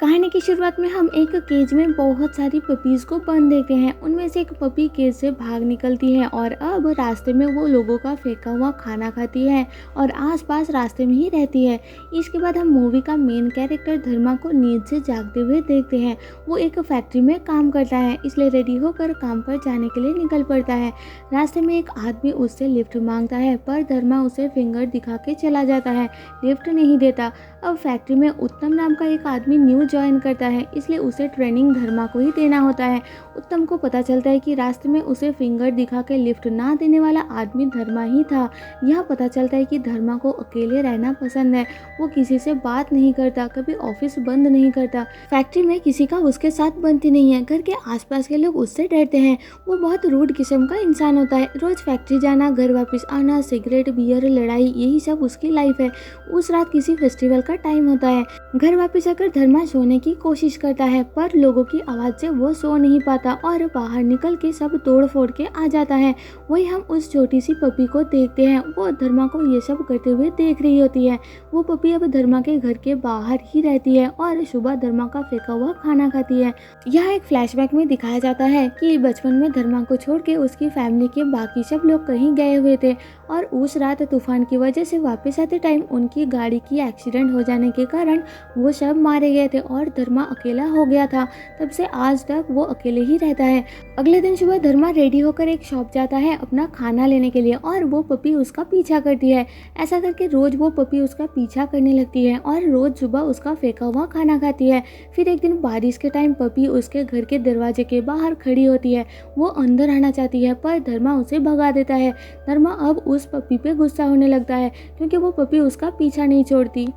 कहानी की शुरुआत में हम एक केज में बहुत सारी पपीज़ को बंद देखते हैं। उनमें से एक पपी केज से भाग निकलती है और अब रास्ते में वो लोगों का फेंका हुआ खाना खाती है और आसपास रास्ते में ही रहती है। इसके बाद हम मूवी का मेन कैरेक्टर धर्मा को नींद से जागते हुए देखते हैं। वो एक फैक्ट्री में काम करता है, इसलिए रेडी होकर काम पर जाने के लिए निकल पड़ता है। रास्ते में एक आदमी उससे लिफ्ट मांगता है, पर धर्मा उसे फिंगर दिखा के चला जाता है, लिफ्ट नहीं देता। अब फैक्ट्री में उत्तम नाम का एक आदमी न्यू ज्वाइन करता है, इसलिए उसे ट्रेनिंग धर्मा को ही देना होता है। उत्तम को पता चलता है कि रास्ते में उसे फिंगर दिखा के लिफ्ट ना देने वाला आदमी धर्मा ही था। यह पता चलता है कि धर्मा को अकेले रहना पसंद है। वो किसी से बात नहीं करता, कभी ऑफिस बंद नहीं करता, फैक्ट्री में किसी का उसके साथ बनती नहीं है। घर के आसपास के लोग उससे डरते हैं। वो बहुत रूड किस्म का इंसान होता है। रोज फैक्ट्री जाना, घर वापस आना, सिगरेट, बियर, लड़ाई, यही सब उसकी लाइफ है। उस रात किसी फेस्टिवल का टाइम होता है। घर वापस आकर धर्मा सोने की कोशिश करता है, पर लोगों की आवाज से वो सो नहीं पाता और बाहर निकल के सब तोड़ फोड़ के आ जाता है। वही हम उस छोटी सी पपी को देखते हैं। वो धर्मा को ये सब करते हुए देख रही होती है। वो पपी अब धर्मा के घर के बाहर ही रहती है और सुबह धर्मा का फेंका हुआ खाना खाती है। यह एक फ्लैशबैक में दिखाया जाता है कि बचपन में धर्मा को छोड़ के उसकी फैमिली के बाकी सब लोग कहीं गए हुए थे और उस रात तूफान की वजह से वापस आते टाइम उनकी गाड़ी की एक्सीडेंट हो जाने के कारण वो सब मारे गए थे और धर्मा अकेला हो गया था। तब से आज तक वो अकेले ही रहता है। अगले दिन सुबह धर्मा रेडी होकर एक शॉप जाता है अपना खाना लेने के लिए और वो पपी उसका पीछा करती है। ऐसा करके रोज वो पपी उसका पीछा करने लगती है और रोज सुबह उसका फेंका हुआ खाना खाती है। फिर एक दिन बारिश के टाइम पपी उसके घर के दरवाजे के बाहर खड़ी होती है। वो अंदर आना चाहती है, पर धर्मा उसे भगा देता है। धर्मा अब उस पपी पे गुस्सा होने लगता है क्योंकि वो पपी उसका पीछा नहीं छोड़ती।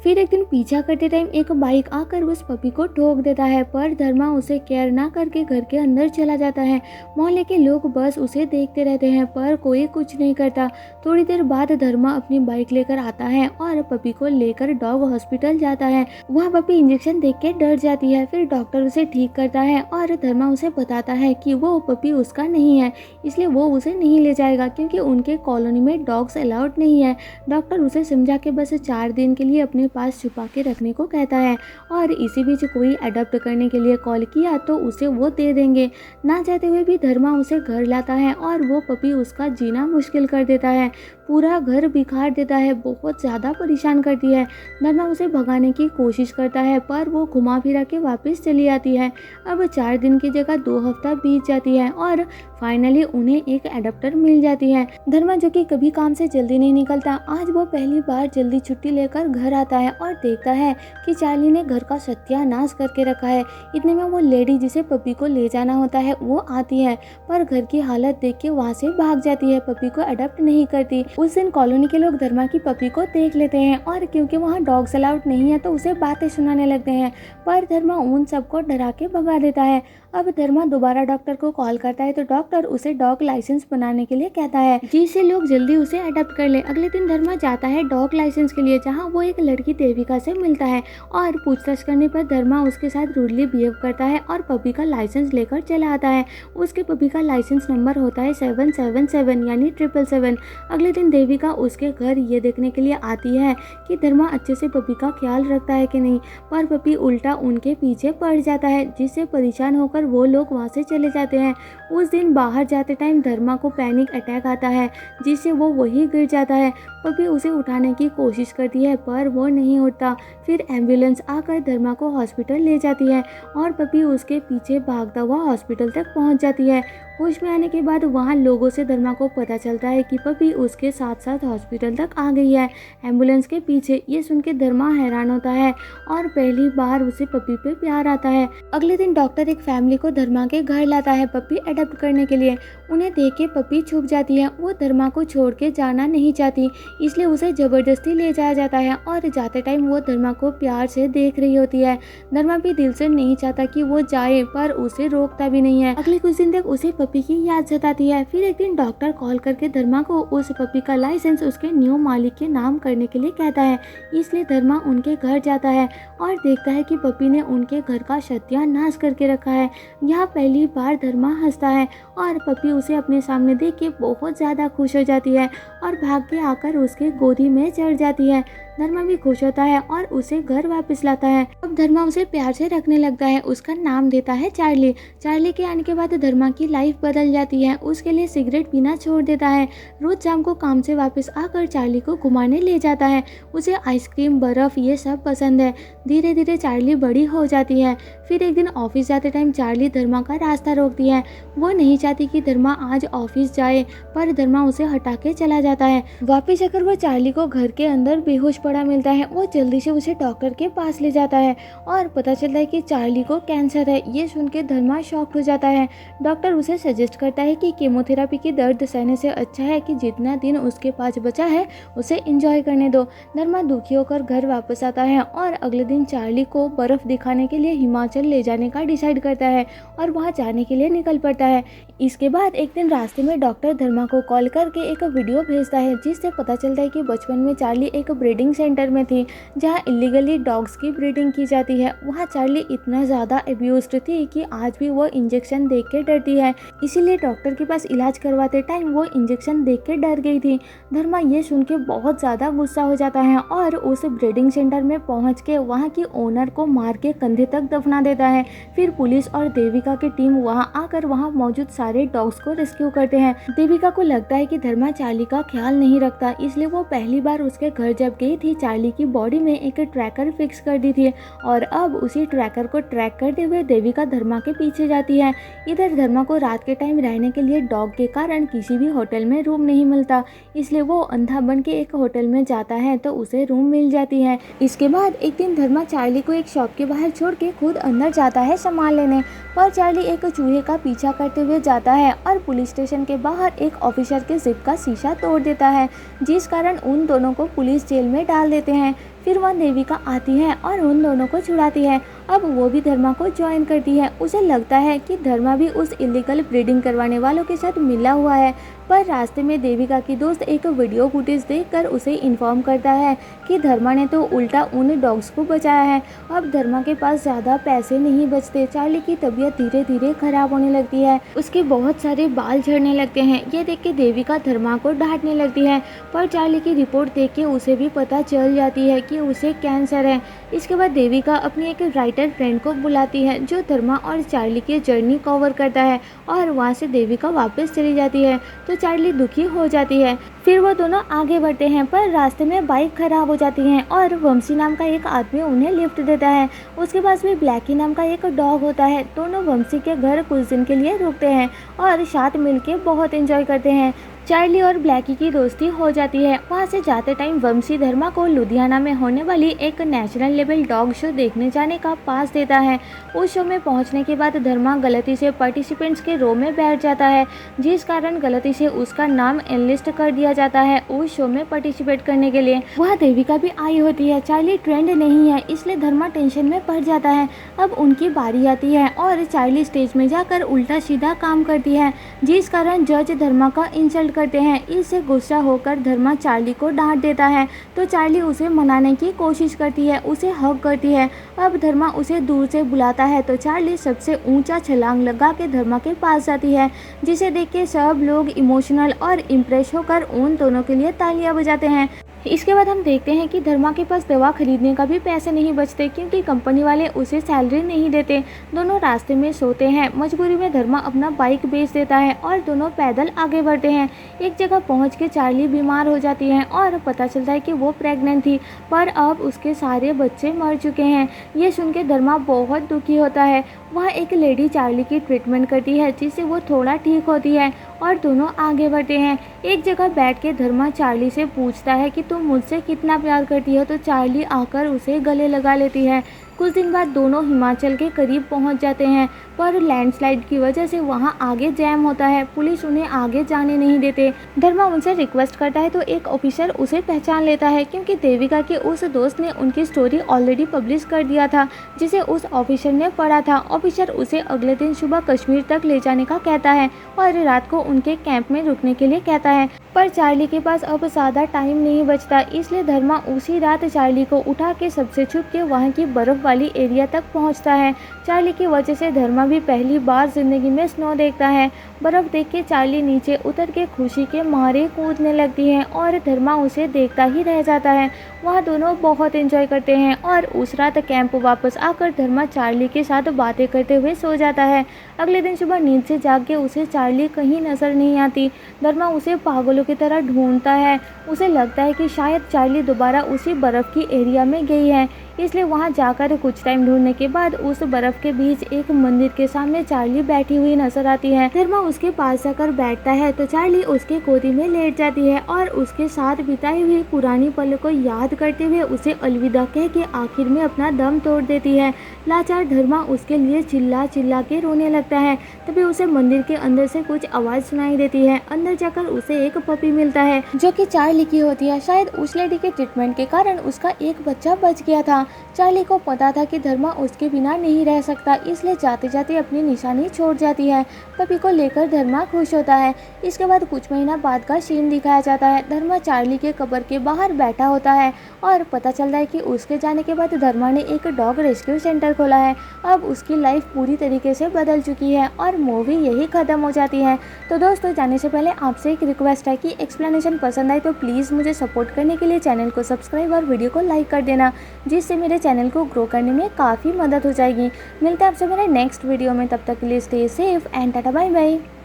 फिर एक दिन पीछा करते टाइम एक बाइक आकर उस पपी को ठोक देता है, पर धर्मा उसे केयर ना करके घर के अंदर चला जाता है। मोहल्ले के लोग बस उसे देखते रहते हैं, पर कोई कुछ नहीं करता। थोड़ी देर बाद धर्मा अपनी बाइक लेकर आता है और पपी को लेकर डॉग हॉस्पिटल जाता है। वह पपी इंजेक्शन देख के डर जाती है। फिर डॉक्टर उसे ठीक करता है और धर्मा उसे बताता है कि वो पपी उसका नहीं है, इसलिए वो उसे नहीं ले जाएगा क्योंकि उनके कॉलोनी में डॉग्स अलाउड नहीं है। डॉक्टर उसे समझा के बस 4 दिन के लिए अपने पास छुपा के रखने को कहता है और इसी बीच कोई अडॉप्ट करने के लिए कॉल किया तो उसे वो दे देंगे। ना चाहते हुए भी धर्मा उसे घर लाता है और वो पपी उसका जीना मुश्किल कर देता है, पूरा घर बिखार देता है, बहुत ज़्यादा परेशान करती है। धर्मा उसे भगाने की कोशिश करता है, पर वो घुमा फिरा के वापस चली आती है। अब 4 दिन की जगह 2 हफ्ता बीत जाती है और फाइनली उन्हें एक एडाप्टर मिल जाती है। धर्मा, जो कि कभी काम से जल्दी नहीं निकलता, आज वो पहली बार जल्दी छुट्टी लेकर घर आता है और देखता है कि चार्ली ने घर का सत्यानाश करके रखा है। इतने में वो लेडी जिसे पपी को ले जाना होता है वो आती है, पर घर की हालत देख के वहाँ से भाग जाती है, पपी को अडॉप्ट नहीं करती। उस दिन कॉलोनी के लोग धर्मा की पपी को देख लेते हैं और क्योंकि वहाँ डॉग्स अलाउड नहीं है तो उसे बातें सुनाने लगते हैं, पर धर्मा उन सबको डरा के भगा देता है। अब धर्मा दोबारा डॉक्टर को कॉल करता है तो डॉक्टर उसे डॉग लाइसेंस बनाने के लिए कहता है, जिससे लोग जल्दी उसे अडॉप्ट कर ले। अगले दिन धर्मा जाता है डॉग लाइसेंस के लिए, जहाँ वो एक लड़की देविका से मिलता है और पूछताछ करने पर धर्मा उसके साथ रूडली बिहेव करता है और पपी का लाइसेंस लेकर चला आता है। उसके पपी का लाइसेंस नंबर होता है 777 यानी 777। अगले दिन देविका उसके घर ये देखने के लिए आती है कि धर्मा अच्छे से पपी का ख्याल रखता है कि नहीं, पर पपी उल्टा उनके पीछे पड़ जाता है, जिससे परेशान होकर वो लोग वहाँ से चले जाते हैं। उस दिन बाहर जाते टाइम धर्मा को पैनिक अटैक आता है, जिससे वो वही गिर जाता है। पपी उसे उठाने की कोशिश करती है, पर वो नहीं उठता। फिर एम्बुलेंस आकर धर्मा को हॉस्पिटल ले जाती है और पपी उसके पीछे भागता हुआ हॉस्पिटल तक पहुंच जाती है। होश में आने के बाद वहां लोगों से धर्मा को पता चलता है कि पपी उसके साथ साथ हॉस्पिटल तक आ गई है, एम्बुलेंस के पीछे। ये सुन के धर्मा हैरान होता है और पहली बार उसे पपी पे प्यार आता है। अगले दिन डॉक्टर एक फैमिली को धर्मा के घर लाता है पपी अडॉप्ट करने के लिए। उन्हें देख के पपी छुप जाती है। वो धर्मा को छोड़ के जाना नहीं चाहती, इसलिए उसे जबरदस्ती ले जाया जाता है और जाते टाइम वो धर्मा को प्यार से देख रही होती है। धर्मा भी दिल से नहीं चाहता कि वो जाए, पर उसे रोकता भी नहीं है। अगले कुछ दिन तक उसे पपी की याद सताती है। फिर एक दिन डॉक्टर कॉल करके धर्मा को उस पपी का लाइसेंस उसके न्यू मालिक के नाम करने के लिए कहता है, इसलिए धर्मा उनके घर जाता है और देखता है कि पपी ने उनके घर का सत्यानाश करके रखा है। यहाँ पहली बार धर्मा हंसता है और पपी उसे अपने सामने देख के बहुत ज़्यादा खुश हो जाती है और भाग के आकर उसके गोदी में चढ़ जाती है। धर्मा भी खुश होता है और उसे घर वापस लाता है। अब धर्मा उसे प्यार से रखने लगता है, उसका नाम देता है चार्ली। चार्ली के आने के बाद धर्मा की लाइफ बदल जाती है, उसके लिए सिगरेट पीना छोड़ देता है। रोज शाम को काम से वापस आकर चार्ली को घुमाने ले जाता है, उसे आइसक्रीम, बर्फ ये सब पसंद है। धीरे धीरे चार्ली बड़ी हो जाती है। फिर एक दिन ऑफिस जाते टाइम चार्ली धर्मा का रास्ता रोकती है। वो नहीं चाहती कि धर्मा आज ऑफिस जाए, पर धर्मा उसे हटा के चला जाता है। वापस आकर वो चार्ली को घर के अंदर बेहोश पड़ा मिलता है। वो जल्दी से उसे डॉक्टर के पास ले जाता है और पता चलता है कि चार्ली को कैंसर है। ये सुन के धर्मा शॉक्ड हो जाता है। डॉक्टर उसे सजेस्ट करता है कि केमोथेरेपी की दर्द सहने से अच्छा है कि जितना दिन उसके पास बचा है उसे एंजॉय करने दो। धर्मा दुखी होकर घर वापस आता है और अगले दिन चार्ली को बर्फ दिखाने के लिए हिमाचल ले जाने का डिसाइड करता है और वहाँ जाने के लिए निकल पड़ता है। इसके बाद एक दिन रास्ते में डॉक्टर धर्मा को कॉल करके एक वीडियो भेजता है, जिससे पता चलता है कि बचपन में चार्ली एक ब्रीडिंग सेंटर में थी जहाँ इलीगली डॉग्स की ब्रीडिंग की जाती है। वहाँ चार्ली इतना ज़्यादा अब्यूज्ड थी कि आज भी वो इंजेक्शन देख के डरती है, इसीलिए डॉक्टर के पास इलाज करवाते टाइम वो इंजेक्शन देख के डर गई थी। धर्मा ये सुन के बहुत ज़्यादा गुस्सा हो जाता है और उस ब्रीडिंग सेंटर में पहुँच के वहाँ की ओनर को मार के कंधे तक दफना देता है। फिर पुलिस और देविका की टीम वहाँ आकर वहाँ मौजूद सारे डॉग्स को रेस्क्यू करते हैं। देविका को लगता है कि धर्मा चार्ली का ख्याल नहीं रखता, इसलिए वो पहली बार उसके घर जब गई थी चार्ली की बॉडी में एक ट्रैकर फिक्स कर दी थी और अब उसी ट्रैकर को ट्रैक करते हुए देविका धर्मा के पीछे जाती है। इधर धर्मा को रात के टाइम रहने के लिए डॉग के कारण किसी भी होटल में रूम नहीं मिलता, इसलिए वो अंधा बन के एक होटल में जाता है तो उसे रूम मिल जाती है। इसके बाद एक दिन धर्मा चार्ली को एक शॉप के बाहर छोड़ के खुद अंदर जाता है सामान लेने, पर चार्ली एक चूहे का पीछा करते हुए जाता है और पुलिस स्टेशन के बाहर एक ऑफिसर के जिप का शीशा तोड़ देता है, जिस कारण उन दोनों को पुलिस जेल में डाल देते हैं। फिर वह देविका आती है और उन दोनों को छुड़ाती है। अब वो भी धर्मा को ज्वाइन करती है। उसे लगता है कि धर्मा भी उस इलीगल ब्रीडिंग करवाने वालों के साथ मिला हुआ है, पर रास्ते में देविका की दोस्त एक वीडियो फुटेज देखकर उसे इन्फॉर्म करता है कि धर्मा ने तो उल्टा उन डॉग्स को बचाया है। अब धर्मा के पास ज़्यादा पैसे नहीं बचते। चार्ली की तबीयत धीरे धीरे खराब होने लगती है, उसके बहुत सारे बाल झड़ने लगते हैं। ये देख के देविका धर्मा को डांटने लगती है, पर चार्ली की रिपोर्ट देख के उसे भी पता चल जाती है कि उसे कैंसर है। इसके बाद देविका अपनी एक राइटर फ्रेंड को बुलाती है जो धर्मा और चार्ली की जर्नी कवर करता है और वहाँ से देविका वापस चली जाती है तो चार्ली दुखी हो जाती है। फिर वो दोनों आगे बढ़ते हैं, पर रास्ते में बाइक खराब हो जाती है और वंशी नाम का एक आदमी उन्हें लिफ्ट देता है। उसके पास भी ब्लैकी नाम का एक डॉग होता है। दोनों वंशी के घर कुछ दिन के लिए रुकते हैं और साथ मिलके बहुत एंजॉय करते हैं। चार्ली और ब्लैकी की दोस्ती हो जाती है। वहाँ से जाते टाइम वंशी धर्मा को लुधियाना में होने वाली एक नेशनल लेवल डॉग शो देखने जाने का पास देता है। उस शो में पहुँचने के बाद धर्मा गलती से पार्टिसिपेंट्स के रो में बैठ जाता है, जिस कारण गलती से उसका नाम एनलिस्ट कर दिया जाता है उस शो में पार्टिसिपेट करने के लिए। वह देविका भी आई होती है। चार्ली ट्रेंड नहीं है, इसलिए धर्मा टेंशन में पड़ जाता है। अब उनकी बारी आती है और चार्ली स्टेज में जाकर उल्टा सीधा काम करती है, जिस कारण जज धर्मा का इंसल्ट करते हैं। इससे गुस्सा होकर धर्मा चार्ली को डांट देता है तो चार्ली उसे मनाने की कोशिश करती है, उसे हग करती है। अब धर्मा उसे दूर से बुलाता है तो चार्ली सबसे ऊंचा छलांग लगा के धर्मा के पास जाती है, जिसे देख के सब लोग इमोशनल और इम्प्रेस होकर उन दोनों के लिए तालियां बजाते हैं। इसके बाद हम देखते हैं कि धर्मा के पास दवा खरीदने का भी पैसे नहीं बचते क्योंकि कंपनी वाले उसे सैलरी नहीं देते। दोनों रास्ते में सोते हैं। मजबूरी में धर्मा अपना बाइक बेच देता है और दोनों पैदल आगे बढ़ते हैं। एक जगह पहुंच के चार्ली बीमार हो जाती है और पता चलता है कि वो प्रेग्नेंट थी, पर अब उसके सारे बच्चे मर चुके हैं। ये सुन के धर्मा बहुत दुखी होता है। वह एक लेडी चार्ली की ट्रीटमेंट करती है, जिससे वो थोड़ा ठीक होती है और दोनों आगे बढ़ते हैं। एक जगह बैठ के धर्मा चार्ली से पूछता है कि तुम मुझसे कितना प्यार करती हो, तो चार्ली आकर उसे गले लगा लेती है। कुछ दिन बाद दोनों हिमाचल के करीब पहुंच जाते हैं, पर लैंडस्लाइड की वजह से वहां आगे जैम होता है। पुलिस उन्हें आगे जाने नहीं देते। धर्मा उनसे रिक्वेस्ट करता है तो एक ऑफिसर उसे पहचान लेता है क्योंकि देविका के उस दोस्त ने उनकी स्टोरी ऑलरेडी पब्लिश कर दिया था, जिसे उस ऑफिसर ने पढ़ा था। ऑफिसर उसे अगले दिन सुबह कश्मीर तक ले जाने का कहता है और रात को उनके कैंप में रुकने के लिए कहता है। पर चार्ली के पास अब ज़्यादा टाइम नहीं बचता, इसलिए धर्मा उसी रात चार्ली को उठा के सबसे छुप के वहाँ की बर्फ़ वाली एरिया तक पहुँचता है। चार्ली की वजह से धर्मा भी पहली बार ज़िंदगी में स्नो देखता है। बर्फ़ देख के चार्ली नीचे उतर के खुशी के मारे कूदने लगती है और धर्मा उसे देखता ही रह जाता है। वहाँ दोनों बहुत एंजॉय करते हैं और उस रात कैंप वापस आकर धर्मा चार्ली के साथ बातें करते हुए सो जाता है। अगले दिन सुबह नींद से जाग के उसे चार्ली कहीं नज़र नहीं आती। धर्मा उसे पागलों की तरह ढूंढता है। उसे लगता है कि शायद चार्ली दोबारा उसी बर्फ़ की एरिया में गई है, इसलिए वहां जाकर कुछ टाइम ढूंढने के बाद उस बर्फ के बीच एक मंदिर के सामने चार्ली बैठी हुई नजर आती है। धर्मा उसके पास जाकर बैठता है तो चार्ली उसके गोदी में लेट जाती है और उसके साथ बिताई हुई पुरानी पलों को याद करते हुए उसे अलविदा कह के आखिर में अपना दम तोड़ देती है। लाचार धर्मा उसके लिए चिल्ला चिल्ला के रोने लगता है। तभी उसे मंदिर के अंदर से कुछ आवाज़ सुनाई देती है। अंदर जाकर उसे एक पपी मिलता है जो कि चार्ली की होती है। शायद उस लेडी के ट्रीटमेंट के कारण उसका एक बच्चा बच गया था। चार्ली को पता था कि धर्मा उसके बिना नहीं रह सकता, इसलिए जाते जाते अपनी निशानी छोड़ जाती है। पपी को लेकर धर्मा खुश होता है। इसके बाद कुछ महीना बाद का सीन दिखाया जाता है। धर्मा चार्ली के कब्र के बाहर बैठा होता है और पता चलता है कि उसके जाने के बाद धर्मा ने एक डॉग रेस्क्यू सेंटर खोला है। अब उसकी लाइफ पूरी तरीके से बदल चुकी है और मूवी यही ख़त्म हो जाती है। तो दोस्तों, जाने से पहले आपसे एक रिक्वेस्ट है कि एक्सप्लेनेशन पसंद आए तो प्लीज़ मुझे सपोर्ट करने के लिए चैनल को सब्सक्राइब और वीडियो को लाइक कर देना, जिससे मेरे चैनल को ग्रो करने में काफ़ी मदद हो जाएगी। मिलते हैं आपसे मेरे नेक्स्ट वीडियो में, तब तक के लिए stay safe and tata bye bye.